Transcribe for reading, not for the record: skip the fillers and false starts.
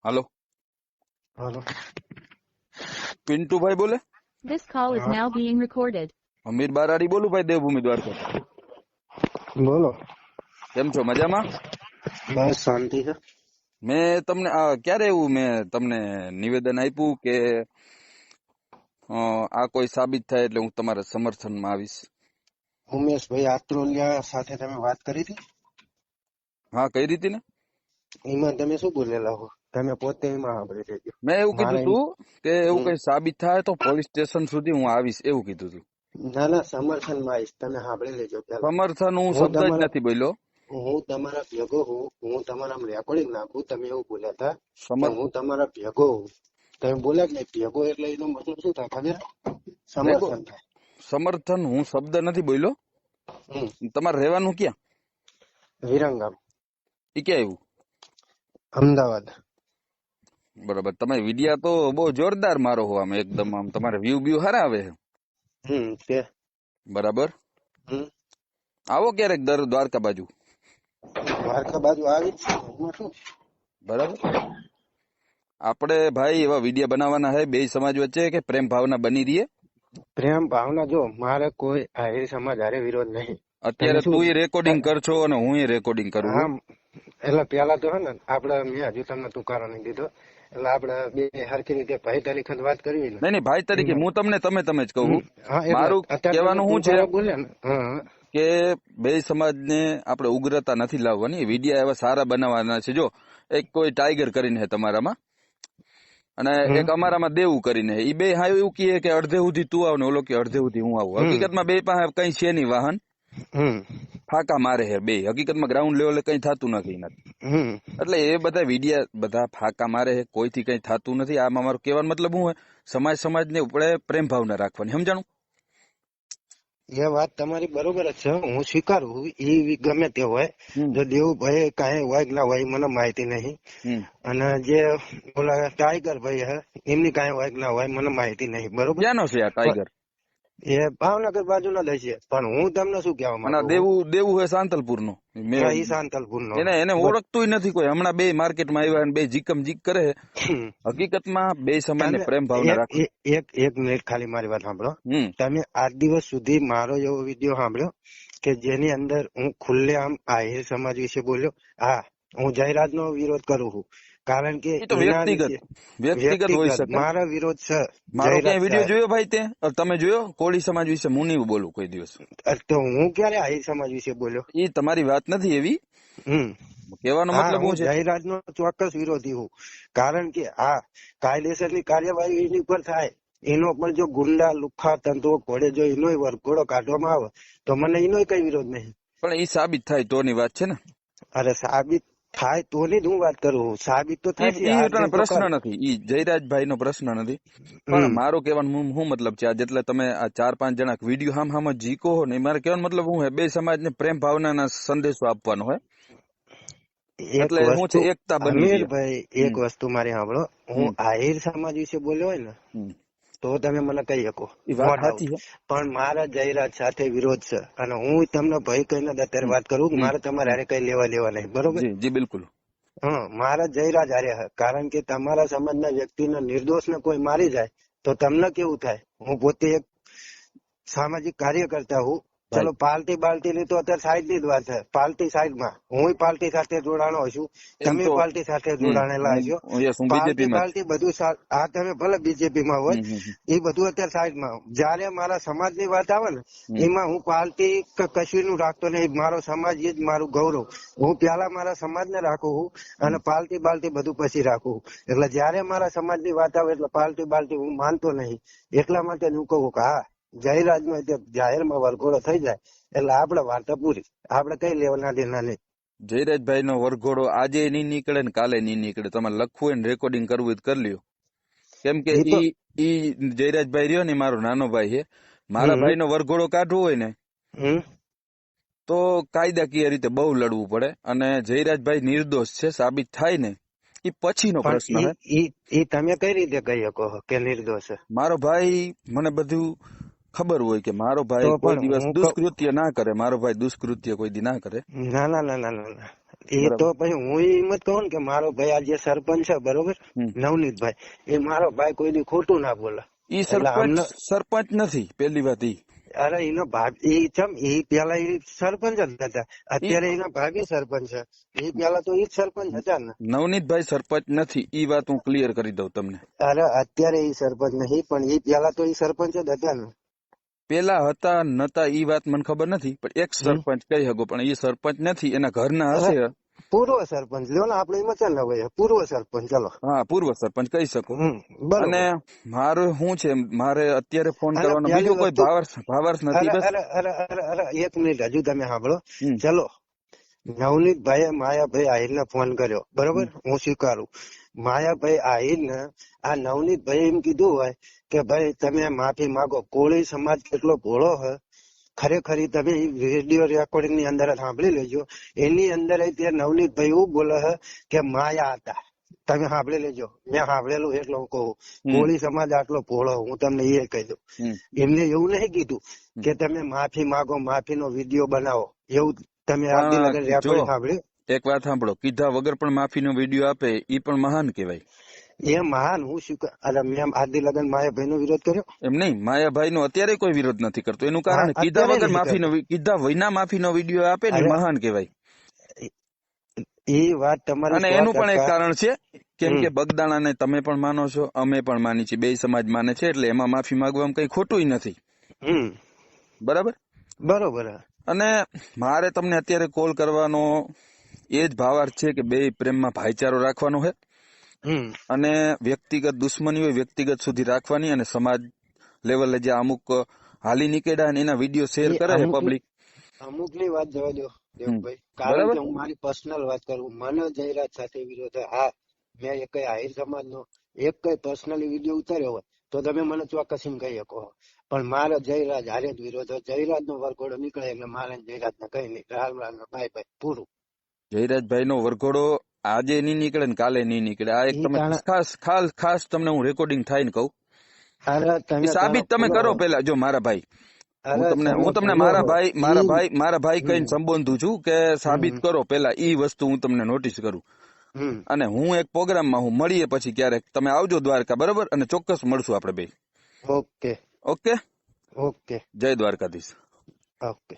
હાલો, હાલો. પિન્ટુભાઈ બોલે? This call is હા. now being recorded. અમીર બારાડી બોલું ભાઈ, દેવભૂમિ દ્વારકા. બોલો. કેમ છો, મજામાં? બસ શાંતિ છે. મેં તમને ક્યારે એવું મેં તમને નિવેદન આપ્યું કે આ કોઈ સાબિત થાય એટલે હું તમારા સમર્થનમાં આવીશ? ઉમેશભાઈ આત્રોલિયા સાથે તમે વાત કરી હતી? હા, કઈ રીતે ને? એમાં તમે શું બોલેલા હો? તમે પોતે એમાં સાંભળી લેજો. મેં એવું કીધું તું કે એવું હમ. કઈ સાબિત થાય તો પોલીસ સ્ટેશન સુધી હું આવીશ, એવું કીધું તું. ના સમર્થનમાં આવીશ, તમે સાંભળી લેજો પેલા. સમર્થન હું હું શબ્દ જ તમારા નથી બોલ્યો. હું તમારા ભેગો હું, હું તમારા રેકોર્ડિંગ નાખું. તમે એવું બોલ્યા હતા કે સમર હું તમારા ભેગો હું. તમે બોલ્યા કે નહીં ભેગો, એટલે એનો મતલબ શું થાય ખબર? સમર્થન થાય. સમર્થન હું શબ્દ નથી બોલ્યો. હમ. તમારે રહેવાનું ક્યાં? વિરંગામ, એ ક્યાં આવ્યું? અમદાવાદ. બરાબર. તમે વિડિયા તો બહુ જોરદાર મારો હો, આમ એકદમ આમ તમારે વ્યૂ બ્યુ સારા આવે છે. તે બરાબર. હમ. આવો ક્યારેક દ્વારકા બાજુ. દ્વારકા બાજુ આવી જ છે. એમાં શું? બરાબર. આપણે ભાઈ એવા વિડિયા બનાવવાના છે બે સમાજ વચ્ચે કે પ્રેમ ભાવના બની રહીએ. પ્રેમ ભાવના જો મારે કોઈ આહિર સમાજ હારે વિરોધ નહીં. અત્યારે તું રેકોર્ડિંગ કરશો અને હું રેકોર્ડિંગ કરું. હા, એટલે પેલા તો હે ને આપડે મેં હજુ તમને તુકારો નહીં દીધો, એટલે આપડે બે હરખી રીતે ભાઈ તરીકે જ વાત કરવી ને. નહીં ભાઈ તરીકે હું તમને તમે જ કહું. હા, એટલે મારું અત્યારે કહેવાનું તમે શું છે તુકારો બોલ્યા ને. હા, કે બે સમાજને આપણે ઉગ્રતા નથી લાવવાની, વિડિયા એવા સારા બનાવવાના છે. જો એક કોઈ ટાઈગર કરીને છે તમારામાં અને એક અમારામાં દેવું કરીને, એ બે હા એવું કહે કે અડધે સુધી તું આવ ને ઓલો કે અડધે સુધી હું આવું. હકીકતમાં બે પાસે કઈ છે નહીં વાહન, ફાકા મારે હે બે. હકીકતમાં ગ્રાઉન્ડ લેવલે કઈ થતું નથી. એટલે એ બધા વિડિયા બધા ફાકા મારે હે, કોઈથી કઈ થતું નથી. આમાં મારું કહેવાનો મતલબ શું હોય, સમાજને ઉપર પ્રેમ ભાવના રાખવાની, સમજાણું? એ વાત તમારી બરોબર જ છે, હું સ્વીકારું. એ ગમે તે હોય, જો દેવુભાઈ કાંઈ હોય કે ના હોય મને માહિતી નહીં. અને જે ઓલા ટાઈગર ભાઈ હે એમની કાંઈ હોય કે ના હોય મને માહિતી નહીં. બરોબર. ક્યાંનો છે આ ટાઈગર? એ ભાવનગર બાજુ ના દઈ છે. પણ હું તમને શું કહેવા માંગુ, દેવું હોય સાંતલપુર નો, શાંતલપુર નો, એને ઓળખતું નથી કોઈ. હમણાં બે માર્કેટમાં આવ્યા બે જીકમ જીક કરે. હકીકતમાં બે સમાજને પ્રેમ ભાવના રાખવી. એક મિનિટ ખાલી મારી વાત સાંભળો. તમે આજ દિવસ સુધી મારો એવો વિડીયો સાંભળ્યો કે જેની અંદર હું ખુલ્લેઆમ આહિર સમાજ વિશે બોલ્યો? હા, હું જાહેરાત નો વિરોધ કરું છું, કારણ કે વ્યક્તિગત હોઈ શકે. મારો વિરોધ છે. મારો ક્યાંય વિડીયો જોયો ભાઈ તે? તમે જોયો? કોળી સમાજ વિશે હું નહીં બોલું કોઈ દિવસ. તો હું ક્યારે આહિર સમાજ વિશે બોલ્યો? એ તમારી વાત નથી એવી. કહેવાનો મતલબ શું છે? જાહેરાત નો ચોક્કસ વિરોધી હું, કારણ કે આ કાયદેસરની કાર્યવાહી એની ઉપર થાય. એનો પણ જો ગુંડા લુખ્ખા તંતુઓ ઘોડે જો એનો વરઘોડો કાઢવામાં આવે તો મને એનો કઈ વિરોધ નહીં. પણ એ સાબિત થાય તો ની વાત છે ને. અરે સાબિત થાય તો ની જ હું વાત કરું. સાબિત તો થાય પ્રશ્ન નથી, ઈ જયરાજભાઈ નો પ્રશ્ન નથી. પણ મારો કહેવાનો શું મતલબ છે, જેટલે તમે આ 4-5 જણા વિડીયો હામ જીકો હો ને, મારે કહેવાનો મતલબ શું હે, બે સમાજને પ્રેમ ભાવનાના સંદેશો આપવાનો હોય. એટલે હું છે એકતા બની રહે. ભાઈ એક વસ્તુ મારી સાંભળો, હું આહિર સમાજ વિશે બોલ્યો હોય ને તો તમે મને કહી શકો, પણ મારા જાહેરાત સાથે વિરોધ છે. અને હું તમને ભાઈ કહીને અત્યારે વાત કરું કે મારે તમારે હારે કઈ લેવા દેવા નહીં. બરોબર? જી બિલકુલ. મારા જાહેરાત હારે છે, કારણ કે તમારા સમાજના વ્યક્તિને નિર્દોષ ને કોઈ મારી જાય તો તમને કેવું થાય? હું પોતે એક સામાજિક કાર્યકર્તા હું. ચલો પાર્ટી ની તો અત્યારે સાઈડ ની જ વાત છે. પાર્ટી સાઈડમાં, હું પાર્ટી સાથે જોડાણો છું, તમે પાર્ટી સાથે જોડાણેલા હશો. પાર્ટી બધું આ તમે ભલે બીજેપી માં હોય, એ બધું અત્યારે સાઈડમાં. જયારે મારા સમાજ ની વાત આવે ને એમાં હું પાર્ટી કશું નું રાખતો નહીં. મારો સમાજ એ જ મારું ગૌરવ. હું પેલા મારા સમાજ ને રાખું છું અને પાર્ટી બધું પછી રાખું. એટલે જયારે મારા સમાજ ની વાત આવે એટલે પાર્ટી હું માનતો નહીં. એટલા માટે હું કહું કે હા, જાહેરાતમાં જાહેરમાં વરઘોડો થઈ જાય એટલે આપડે વાર્તા પૂરી. આપડે કઈ લેવાના દેના નહીં. જયરાજભાઈ નો વરઘોડો આજે નહીં નીકળે ને કાલે નહીં નીકળે. તમારે લખવું હોય ને રેકોર્ડિંગ કરવું હોય કરી લ્યો. કેમ કે ઈ જયરાજભાઈ રહ્યો ને મારો નાનો ભાઈ છે. મારા ભાઈ નો વરઘોડો કાઢવો હોય ને તો કાયદાકીય રીતે બહુ લડવું પડે. અને જયરાજભાઈ નિર્દોષ છે સાબિત થાય ને એ પછીનો પ્રશ્ન છે. તમે કઈ રીતે કહી શકો કે નિર્દોષ છે? મારો ભાઈ, મને બધું ખબર હોય કે મારો ભાઈ કોઈ દિવસ દુષ્કૃત્ય ના કરે. મારો ભાઈ દુષ્કૃત્ય કોઈ દી ના કરે. ના એ બરાબર. તો પછી હું એમ જ કહું ને કે મારો ભાઈ આ જે સરપંચ છે બરોબર, હમ. નવનીતભાઈ, એ મારો ભાઈ કોઈ દી ખોટું ના બોલે. ઈ એટલે અમને સરપંચ નથી પેલી વાત ઈ. અરે એનો ભાભી એ ચમ એ પેલા એ સરપંચ જ હતા, ઈ અત્યારે એના ભાભી સરપંચ છે. એ પેલા તો એ જ સરપંચ હતા ને. નવનીતભાઈ સરપંચ નથી, ઈ વાત હું ક્લિયર કરી દઉં તમને. અરે અત્યારે એ સરપંચ નહીં, પણ એ પેલા તો એ સરપંચ જ હતા ને. પેલા હતા નતા ઈ વાત મને ખબર નથી, પણ એક સરપંચ કહી શકો, પણ એ સરપંચ નથી, એના ઘરના અરે હશે. પૂર્વ સરપંચ લ્યો ને, આપણે એમાં ચાલ હોય પૂર્વ સરપંચ, ચલો. હા, પૂર્વ સરપંચ કહી શકો. અને બરોબર. મારું શું છે, મારે અત્યારે ફોન અને કરવાનો પેલી બીજો કોઈ વસ્તુ, ભાવાર્થ નથી. અરે બસ. અરે અરે અરે અરે એક મિનિટ હજુ તમે સાંભળો. હમ. ચલો, નવનીતભાઈએ માયાભાઈ આહિરને ફોન કર્યો બરોબર, હું સ્વીકારું. માયાભાઈ આહિરને આ નવનીતભાઈ એમ કીધું હોય કે ભાઈ તમે માફી માંગો, કોળી સમાજ કેટલો ભોળો છે ખરેખર. તમે રેડિયો રેકોર્ડિંગ ની અંદર સાંભળી લેજો. એની અંદર તે નવનીતભાઈ એવું બોલે છે કે માયા હતા. તમે સાંભળી લેજો, મેં સાંભળેલું એટલે હું કહું. કોળી સમાજ આટલો ભોળો, હું તમને એ કહી દઉં. એમને એવું નહીં કીધું કે તમે માફી માંગો, માફીનો વિડીયો બનાવો, એવું તમે આદિ લગન પણ જો રેકોર્ડિંગ સાંભળ્યું. એક વાત સાંભળો, કીધા વગર પણ માફીનો વિડીયો આપે ઈ પણ મહાન કહેવાય. એ મહાન, હું શું અરે મેં આદિ લગન માયાભાઈ નો વિરોધ કર્યો. એમ નહીં, માયાભાઈ નો અત્યારે કોઈ વિરોધ નથી કરતો. એનું હા, કારણ કીધા અત્યારે વગર નહીં માફીનો, કરતો. કીધા વિના માફીનો વિડીયો આપે ને, અરે મહાન કહેવાય. એ વાત તમારી અને 100%. એનું પણ એક કારણ છે, કેમ કે બગદાણાને તમે પણ માનો છો, અમે પણ માની છીએ, બે સમાજ માને છે, એટલે એમાં માફી માંગવામાં કઈ ખોટું નથી. બરાબર. બરોબર. અને મારે તમને અત્યારે કોલ કરવાનો એ જ ભાવાર્થ છે કે બે પ્રેમમાં ભાઈચારો રાખવાનો છે. અને વ્યક્તિગત દુશ્મની હોય વ્યક્તિગત સુધી રાખવાની, અને સમાજ લેવલે જે અમુક હાલી નીકળ્યા ને એના વિડીયો શેર કરે છે પબ્લિક. અમુક ની વાત જવા દો દેવભાઈ, કારણ બરાબર. કે હું મારી પર્સનલ વાત કરું, મને જયરાજ સાથે વિરોધ. હા, મેં એક આહિર સમાજ નો એક કઈ પર્સનલી વિડીયો ઉતાર્યો હોય તો તમે મને ચોક્કસ એમ કહી શકો, પણ મારે જયરાજ હારે જ વિરોધ હોય. જયરાજ નો વરઘોડો નીકળે એટલે મારે જયરાજ ને કઈ નહીં, રામ રામ બાય બાય, પૂરું. જયરાજભાઈ નો વરઘોડો આજે નહીં નીકળે ને કાલે નહીં નીકળે. આ એક તમે ખાસ તમને હું રેકોર્ડિંગ થાય ને કહું, સાબિત તમે કરો પેલા. જો મારા ભાઈ, હું તમને મારા ભાઈ કહીને સંબોધું છું કે સાબિત કરો પેલા, ઈ વસ્તુ હું તમને નોટિસ કરું. અને હું એક પ્રોગ્રામમાં હું મળીએ પછી ક્યારેક, તમે આવજો દ્વારકા, બરોબર, અને ચોક્કસ મળશું આપણે બે. Okay okay. ઓકે. જય દ્વારકાધીશ. ઓકે.